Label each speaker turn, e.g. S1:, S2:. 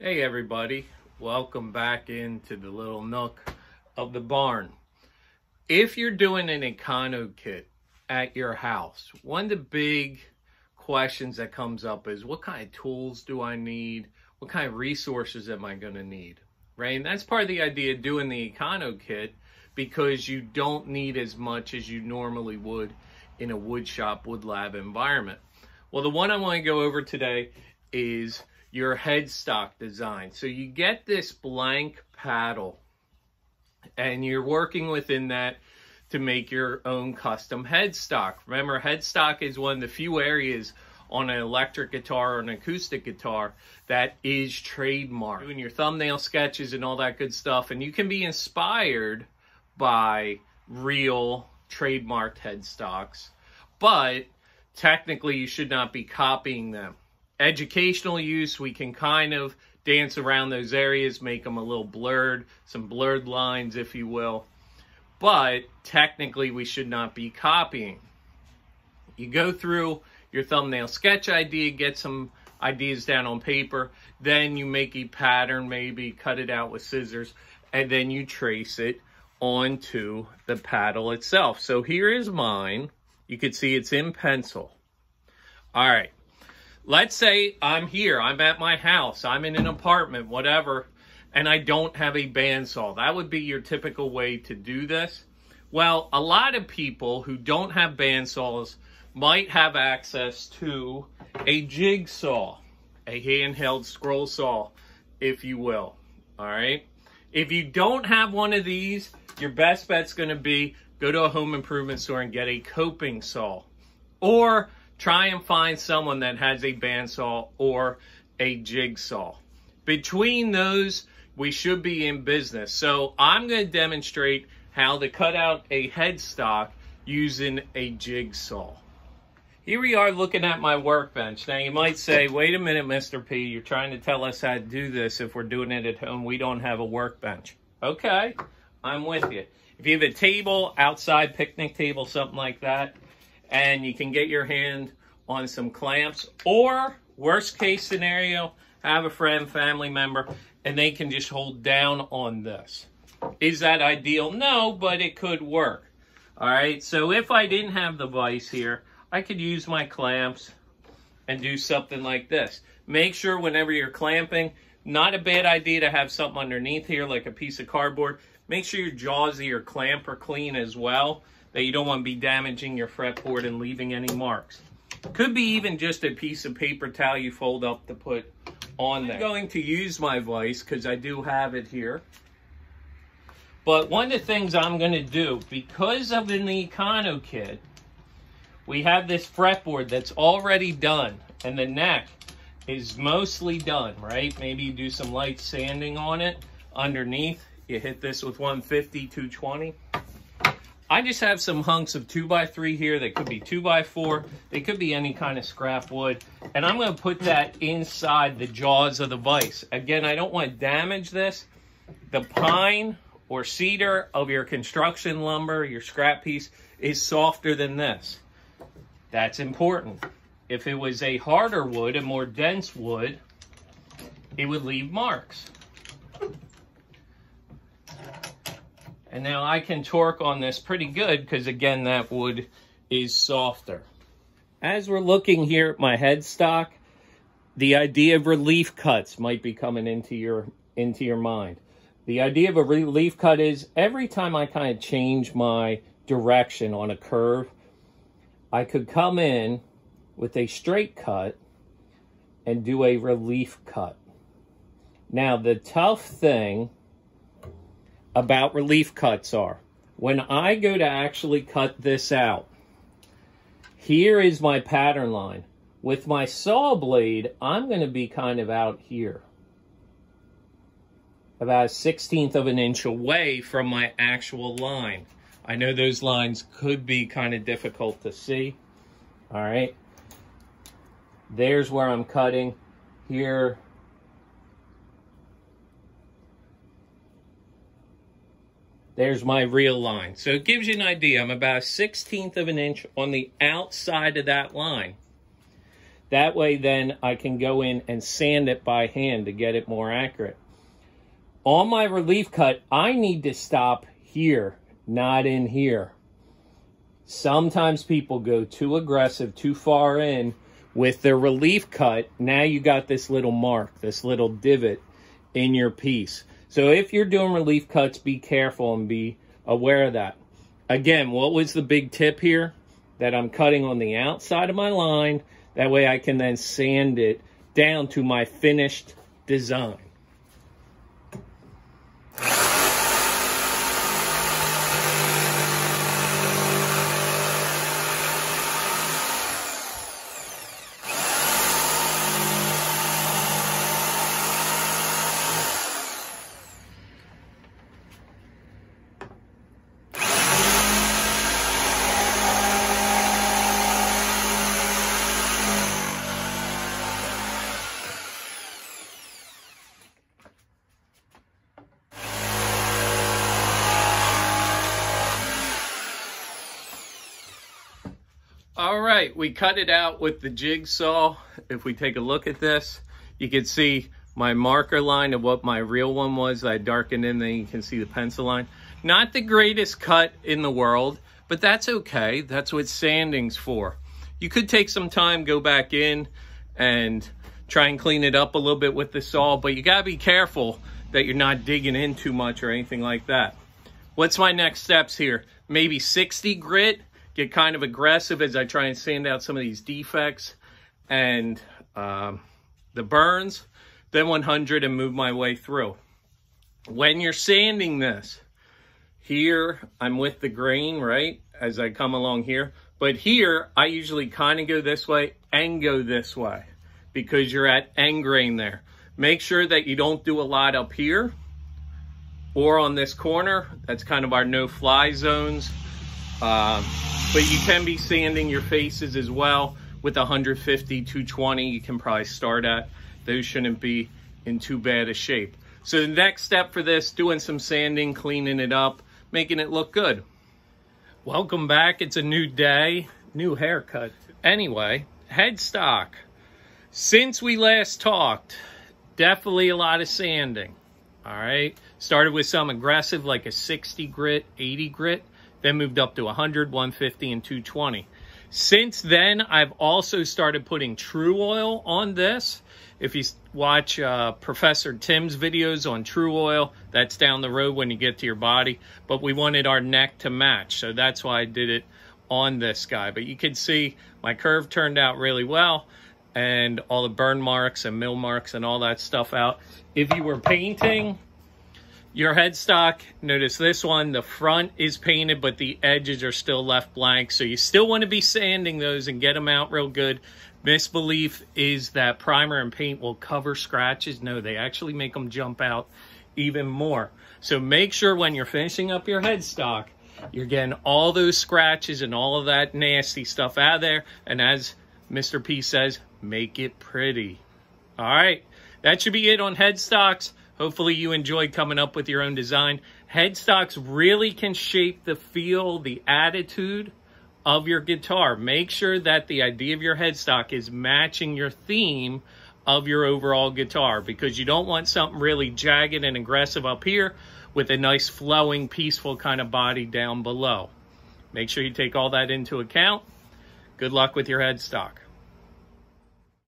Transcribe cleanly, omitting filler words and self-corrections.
S1: Hey everybody, welcome back into the little nook of the barn. If you're doing an Econo kit at your house, one of the big questions that comes up is what kind of tools do I need? What kind of resources am I going to need? Right? And that's part of the idea of doing the Econo kit, because you don't need as much as you normally would in a wood shop, wood lab environment. Well, the one I want to go over today is your headstock design. So you get this blank paddle and you're working within that to make your own custom headstock. Remember, headstock is one of the few areas on an electric guitar or an acoustic guitar that is trademarked. Doing your thumbnail sketches and all that good stuff, and you can be inspired by real trademarked headstocks, but technically you should not be copying them. Educational use, we can kind of dance around those areas, make them a little blurred, some blurred lines, if you will. But technically, we should not be copying. You go through your thumbnail sketch idea, get some ideas down on paper, then you make a pattern, maybe cut it out with scissors, and then you trace it onto the paddle itself. So here is mine. You can see it's in pencil. All right. Let's say I'm here, I'm at my house, I'm in an apartment, whatever, and I don't have a bandsaw. That would be your typical way to do this. Well, a lot of people who don't have bandsaws might have access to a jigsaw, a handheld scroll saw, if you will. All right. If you don't have one of these, your best bet's going to be go to a home improvement store and get a coping saw, or try and find someone that has a bandsaw or a jigsaw. Between those, we should be in business. So I'm going to demonstrate how to cut out a headstock using a jigsaw. Here we are looking at my workbench. Now you might say, wait a minute, Mr. P, you're trying to tell us how to do this. If we're doing it at home, we don't have a workbench. Okay, I'm with you. If you have a table, outside picnic table, something like that, and you can get your hand on some clamps, or worst case scenario, have a friend, family member, and they can just hold down on this. Is that ideal? No, but it could work. All right, so if I didn't have the vise here, I could use my clamps and do something like this. Make sure whenever you're clamping, not a bad idea to have something underneath here like a piece of cardboard. Make sure your jaws of your clamp are clean as well, that you don't want to be damaging your fretboard and leaving any marks. Could be even just a piece of paper towel you fold up to put on there. I'm going to use my vise because I do have it here. But one of the things I'm going to do, because of in the Econo kit, we have this fretboard that's already done, and the neck is mostly done, right? Maybe you do some light sanding on it underneath. You hit this with 150, 220. I just have some hunks of 2x3 here. They could be 2x4. They could be any kind of scrap wood. And I'm going to put that inside the jaws of the vise. Again, I don't want to damage this. The pine or cedar of your construction lumber, your scrap piece, is softer than this. That's important. If it was a harder wood, a more dense wood, it would leave marks. And now I can torque on this pretty good because, again, that wood is softer. As we're looking here at my headstock, the idea of relief cuts might be coming into your mind. The idea of a relief cut is every time I kind of change my direction on a curve, I could come in with a straight cut and do a relief cut. Now, the tough thing about relief cuts are, when I go to actually cut this out, here is my pattern line. With my saw blade, I'm going to be kind of out here, about a 1/16 of an inch away from my actual line. I know those lines could be kind of difficult to see. All right. There's where I'm cutting. Here, there's my real line. So it gives you an idea. I'm about a 1/16 of an inch on the outside of that line. That way then I can go in and sand it by hand to get it more accurate. On my relief cut, I need to stop here, not in here. Sometimes people go too aggressive, too far in with their relief cut. Now you got this little mark, this little divot in your piece. So if you're doing relief cuts, be careful and be aware of that. Again, what was the big tip here? That I'm cutting on the outside of my line. That way I can then sand it down to my finished design. All right, we cut it out with the jigsaw. If we take a look at this, you can see my marker line of what my real one was. I darkened in, then you can see the pencil line. Not the greatest cut in the world, but that's okay. That's what sanding's for. You could take some time, go back in and try and clean it up a little bit with the saw, but you gotta be careful that you're not digging in too much or anything like that. What's my next steps here? Maybe 60 grit. Get kind of aggressive as I try and sand out some of these defects and the burns, then 100 and move my way through. When you're sanding this, here I'm with the grain, right, as I come along here. But here, I usually kind of go this way and go this way because you're at end grain there. Make sure that you don't do a lot up here or on this corner. That's kind of our no-fly zones. But you can be sanding your faces as well with 150, 220. You can probably start at. Those shouldn't be in too bad a shape. So the next step for this, doing some sanding, cleaning it up, making it look good. Welcome back. It's a new day, new haircut. Anyway, headstock. Since we last talked, definitely a lot of sanding. All right. Started with some aggressive, like a 60 grit, 80 grit. Then moved up to 100, 150, and 220. Since then, I've also started putting True Oil on this. If you watch Professor Tim's videos on True Oil, that's down the road when you get to your body. But we wanted our neck to match, so that's why I did it on this guy. But you can see my curve turned out really well, and all the burn marks and mill marks and all that stuff out. If you were painting your headstock, notice this one, the front is painted, but the edges are still left blank. So you still want to be sanding those and get them out real good. Misbelief is that primer and paint will cover scratches. No, they actually make them jump out even more. So make sure when you're finishing up your headstock, you're getting all those scratches and all of that nasty stuff out of there. And as Mr. P says, make it pretty. All right, that should be it on headstocks. Hopefully you enjoyed coming up with your own design. Headstocks really can shape the feel, the attitude of your guitar. Make sure that the idea of your headstock is matching your theme of your overall guitar, because you don't want something really jagged and aggressive up here with a nice flowing, peaceful kind of body down below. Make sure you take all that into account. Good luck with your headstock.